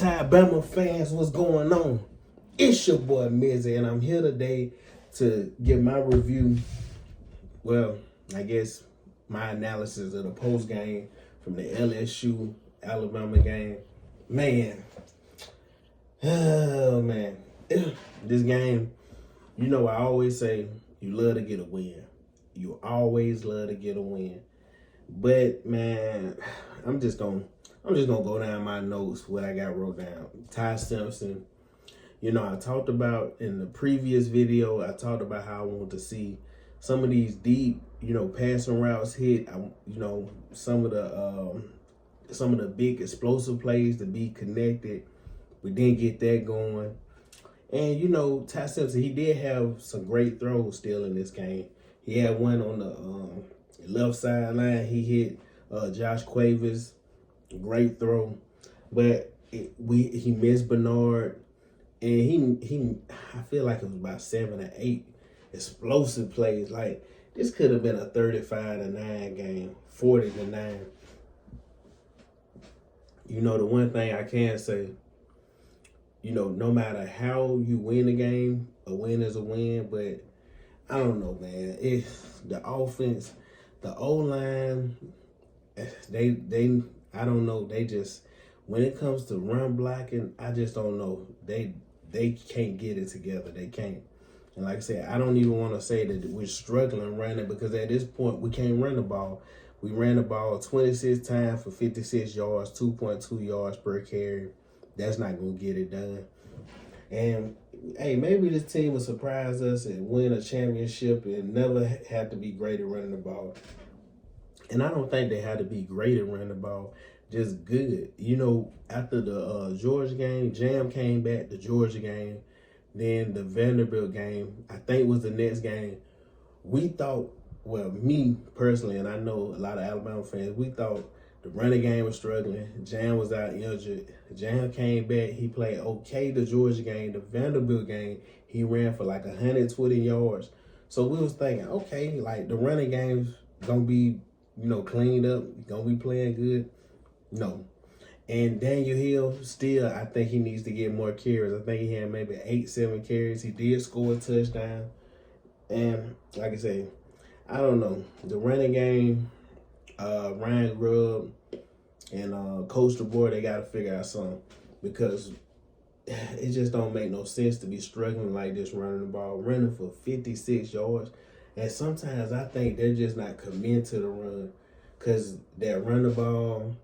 Alabama fans, what's going on? It's your boy Mizzy, and I'm here today to give my review. Well, I guess my analysis of the post game from the LSU Alabama game. Man, oh man, this game. You know, I always say you love to get a win. You always love to get a win. But man, I'm just gonna go down my notes what I got wrote down. Ty Simpson. You know, I talked about in the previous video, I talked about how I want to see some of these deep, passing routes hit. Some of the big explosive plays to be connected. We didn't get that going. And Ty Simpson, he did have some great throws still in this game. He had one on the left sideline. He hit Josh Quavers, great throw, but he missed Bernard, and he I feel like it was about 7 or 8 explosive plays. Like this could have been a 35-9 game, 40-9. The one thing I can say, no matter how you win the game, a win is a win. But I don't know, man. It's the offense, the O-line, I don't know. They just, when it comes to run blocking, I just don't know. They can't get it together. They can't. And like I said, I don't even want to say that we're struggling running, because at this point we can't run the ball. We ran the ball 26 times for 56 yards, 2.2 yards per carry. That's not going to get it done. And, hey, maybe this team will surprise us and win a championship and never have to be great at running the ball. And I don't think they had to be great at running the ball, just good. After the Georgia game, Jam came back, the Georgia game, then the Vanderbilt game, I think was the next game. We thought, well, me personally, and I know a lot of Alabama fans, we thought the running game was struggling. Jam was out injured. Jam came back. He played okay the Georgia game. The Vanderbilt game, he ran for like 120 yards. So we was thinking, okay, like the running game's going to be, cleaned up. Going to be playing good. No. And Daniel Hill, still, I think he needs to get more carries. I think he had maybe 8-7 carries. He did score a touchdown. And like I say, I don't know. The running game, Ryan Grubb and Coach DeBoer, they got to figure out something, because it just don't make no sense to be struggling like this running the ball, running for 56 yards. And sometimes I think they're just not committed to the run, because that run the ball,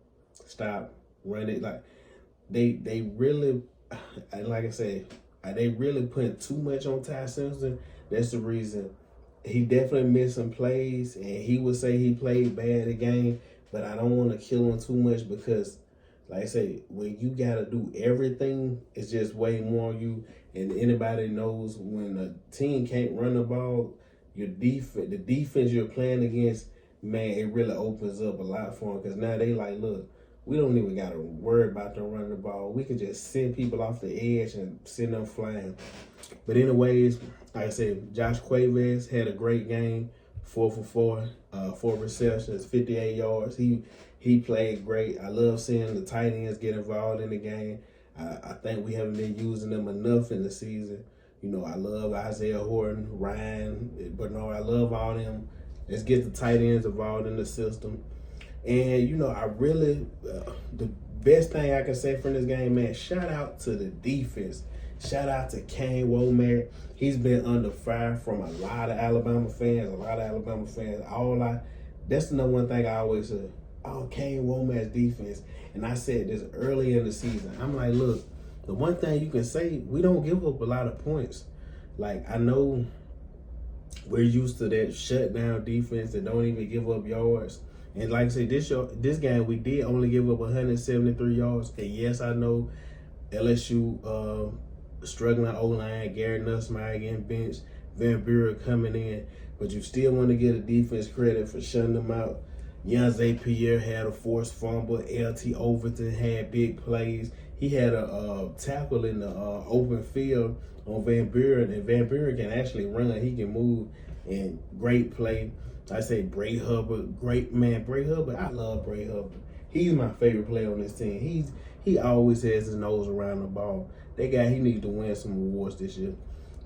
stop, run it. Like they really, like I said, they really putting too much on Ty Simpson. That's the reason. He definitely missed some plays, and he would say he played bad the game, but I don't want to kill him too much, because, like I say, when you got to do everything, it's just way more on you. And anybody knows when a team can't run the ball, the defense you're playing against, man, it really opens up a lot for them, because now they like, look, we don't even got to worry about them running the ball. We can just send people off the edge and send them flying. But anyways, like I said, Josh Quavers had a great game, 4 for 4, 4 receptions, 58 yards. He played great. I love seeing the tight ends get involved in the game. I think we haven't been using them enough in the season. I love Isaiah Horton, Ryan, Bernard. I love all them. Let's get the tight ends involved in the system. And, I really, the best thing I can say from this game, man, shout out to the defense. Shout out to Kane Womack. He's been under fire from a lot of Alabama fans. That's the number one thing I always say. Oh, Kane Womack's defense. And I said this early in the season. I'm like, look, the one thing you can say, we don't give up a lot of points. Like, I know we're used to that shutdown defense that don't even give up yards. And like I said, this game, we did only give up 173 yards. And yes, I know LSU struggling O-line, Gary Nussmeier getting benched, Van Buren coming in. But you still want to get a defense credit for shutting them out. Yanze Pierre had a forced fumble. LT Overton had big plays. He had a tackle in the open field on Van Buren, and Van Buren can actually run. He can move, and great play. I say Bray Hubbard, great man. Bray Hubbard, I love Bray Hubbard. he's my favorite player on this team. He always has his nose around the ball. That guy, he needs to win some awards this year.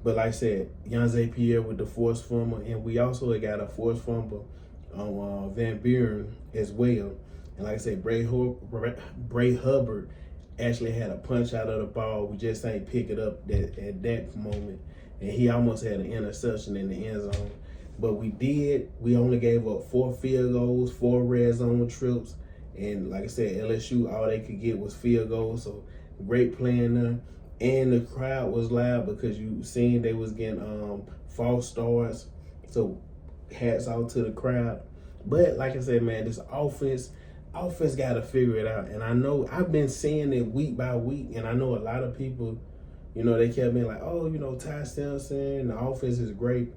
But like I said, Yanze Pierre with the forced fumble, and we also got a forced fumble on Van Buren as well. And like I said, Bray Hubbard actually had a punch out of the ball. We just ain't pick it up at that moment. And he almost had an interception in the end zone. But we did. We only gave up 4 field goals, 4 red zone trips. And like I said, LSU, all they could get was field goals. So great playing there. And the crowd was loud because you seen they was getting false starts. So hats off to the crowd. But like I said, man, this offense got to figure it out. And I know I've been seeing it week by week. And I know a lot of people, they kept being like, oh, Ty Simpson, the offense is great.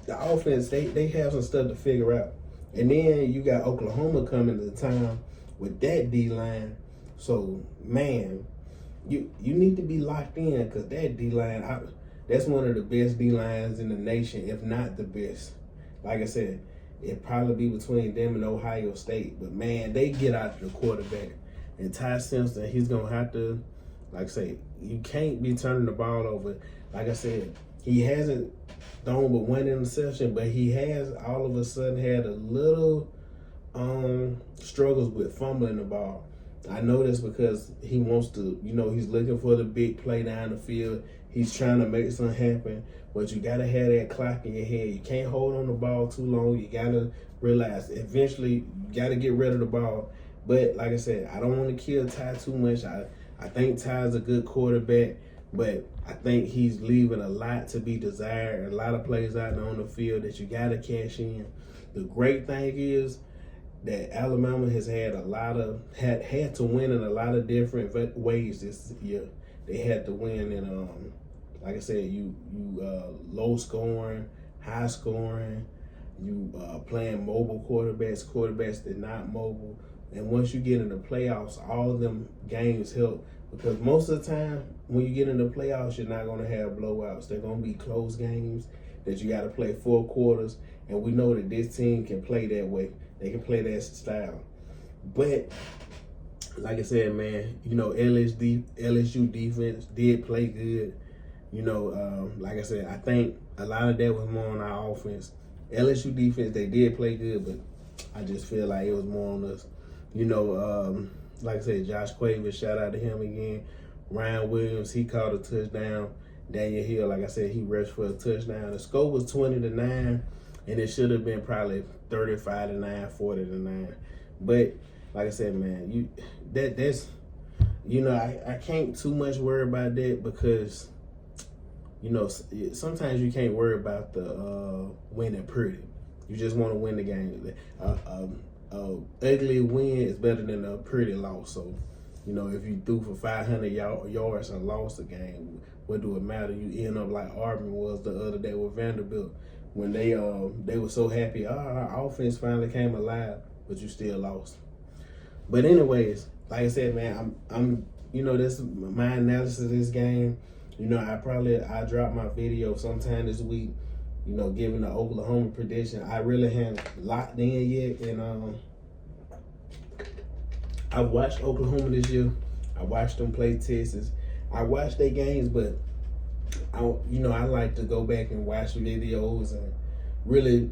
The offense, they have some stuff to figure out. And then you got Oklahoma coming to town with that D-line. So, man, you need to be locked in because that D-line, that's one of the best D-lines in the nation, if not the best. Like I said, it'd probably be between them and Ohio State. But, man, they get out the quarterback. And Ty Simpson, he's going to have to, like I say, you can't be turning the ball over. Like I said, he hasn't thrown but 1 interception, but he has all of a sudden had a little struggles with fumbling the ball. I know this because he wants to, he's looking for the big play down the field. He's trying to make something happen, but you got to have that clock in your head. You can't hold on the ball too long. You got to realize eventually you got to get rid of the ball. But like I said, I don't want to kill Ty too much. I think Ty's a good quarterback, but I think he's leaving a lot to be desired. A lot of plays out there on the field that you got to cash in. The great thing is that Alabama has had had to win in a lot of different ways this year. They had to win in, like I said, you low scoring, high scoring, you playing mobile quarterbacks that not mobile. And once you get in the playoffs, all of them games help because most of the time when you get in the playoffs, you're not going to have blowouts. They're going to be close games that you got to play 4 quarters. And we know that this team can play that way. They can play that style. But like I said, man, LSU defense did play good. Like I said, I think a lot of that was more on our offense. LSU defense, they did play good, but I just feel like it was more on us. Like I said, Josh Quaver, shout out to him again. Ryan Williams, he caught a touchdown. Daniel Hill, like I said, he rushed for a touchdown. The score was 20-9, and it should have been probably 35-9, 40-9. But like I said, man, I can't too much worry about that because sometimes you can't worry about the winning pretty. You just want to win the game. Ugly win is better than a pretty loss. So, if you threw for 500 yards and lost the game, what do it matter? You end up like Auburn was the other day with Vanderbilt when they were so happy. Our offense finally came alive, but you still lost. But anyways, like I said, man, I'm this my analysis of this game. I drop my video sometime this week. Giving the Oklahoma prediction. I really haven't locked in yet, and I've watched Oklahoma this year. I watched them play Texas. I watched their games, but I like to go back and watch videos and really,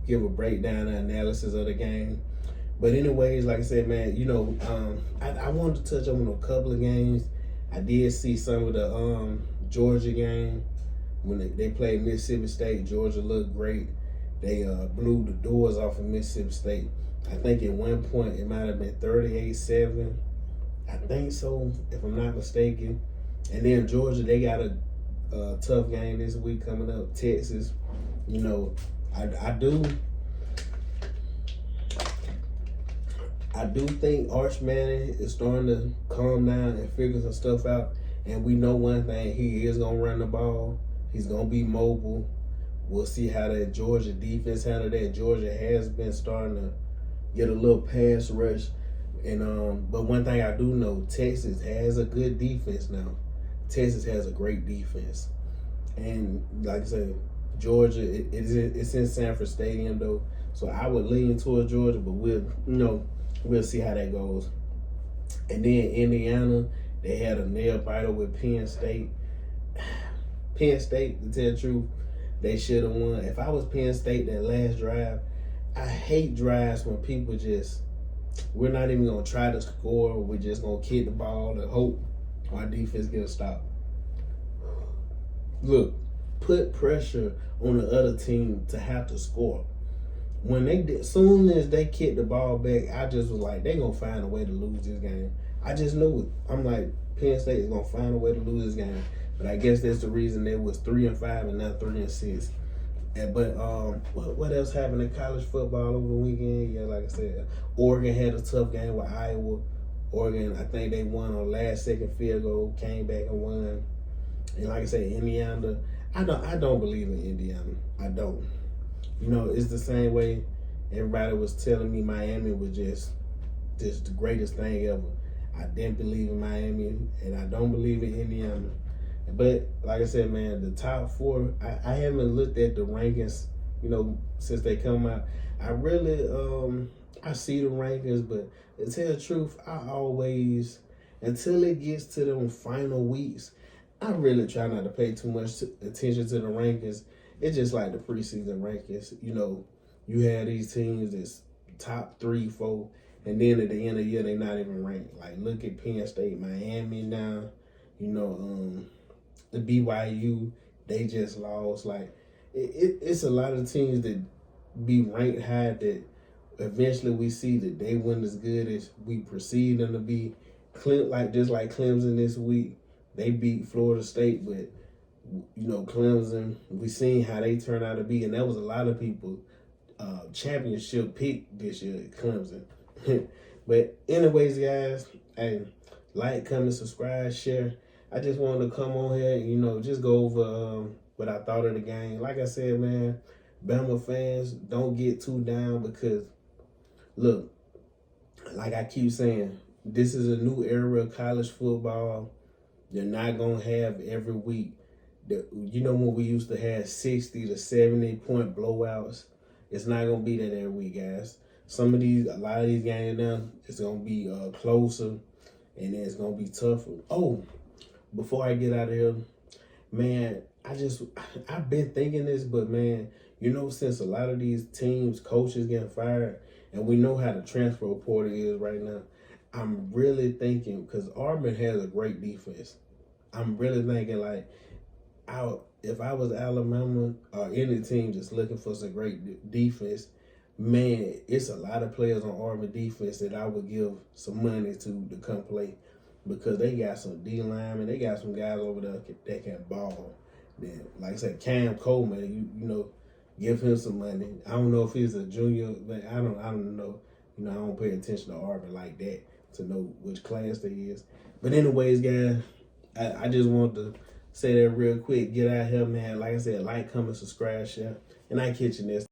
give a breakdown and analysis of the game. But anyways, like I said, man, I wanted to touch on a couple of games. I did see some of the Georgia game. When they played Mississippi State, Georgia looked great. They blew the doors off of Mississippi State. I think at one point it might have been 38-7. I think so, if I'm not mistaken. And then Georgia, they got a tough game this week coming up. Texas, I do think Arch Manning is starting to calm down and figure some stuff out. And we know one thing, he is going to run the ball. He's going to be mobile. We'll see how that Georgia defense handle that. Georgia has been starting to get a little pass rush. And but one thing I do know, Texas has a good defense now. Texas has a great defense. And like I said, Georgia, it's in Sanford Stadium, though. So I would lean towards Georgia, but we'll see how that goes. And then Indiana, they had a nail biter with Penn State. Penn State, to tell the truth, they should have won. If I was Penn State that last drive, I hate drives when people just, we're not even going to try to score. We're just going to kick the ball and hope our defense gets stopped. Look, put pressure on the other team to have to score. When they did, soon as they kicked the ball back, I just was like, they going to find a way to lose this game. I just knew it. I'm like, Penn State is going to find a way to lose this game. But I guess that's the reason they was 3-5 and not 3-6. But what else happened in college football over the weekend? Yeah, like I said, Oregon had a tough game with Iowa. Oregon, I think they won on last second field goal, came back and won. And like I said, Indiana, I don't believe in Indiana. I don't. You know, it's the same way everybody was telling me Miami was just the greatest thing ever. I didn't believe in Miami, and I don't believe in Indiana. But like I said, man, the top four, I haven't looked at the rankings, you know, since they come out. I really, I see the rankings, but to tell the truth, I always, until it gets to them final weeks, I really try not to pay too much attention to the rankings. It's just like the preseason rankings. You know, you have these teams that's top 3, 4, and then at the end of the year, they're not even ranked. Like, look at Penn State, Miami now, you know, the BYU, they just lost. Like, it's a lot of teams that be ranked high that eventually we see that they weren't as good as we perceive them to be. Just like Clemson this week, they beat Florida State, but you know, Clemson, we seen how they turned out to be, and that was a lot of people championship pick this year at Clemson. But anyways, guys, hey, like, comment, subscribe, share. I just wanted to come on here and, you know, just go over what I thought of the game. Like I said, man, Bama fans, don't get too down because, look, like I keep saying, this is a new era of college football. You're not going to have every week. You know when we used to have 60 to 70 point blowouts? It's not going to be that every week, guys. A lot of these games now, it's going to be closer and it's going to be tougher. Oh, before I get out of here, man, I've been thinking this, but man, you know, since a lot of these teams, coaches getting fired, and we know how the transfer portal is right now, I'm really thinking, because Auburn has a great defense, I'm really thinking like, if I was Alabama or any team just looking for some great defense, man, it's a lot of players on Auburn defense that I would give some money to come play. Because they got some D-linemen, they got some guys over there that can ball. Then, like I said, Cam Coleman, you know, give him some money. I don't know if he's a junior, but I don't know. You know, I don't pay attention to Auburn like that to know which class they is. But anyways, guys, I just want to say that real quick. Get out here, man. Like I said, like, comment, subscribe, share, and I catch you next time.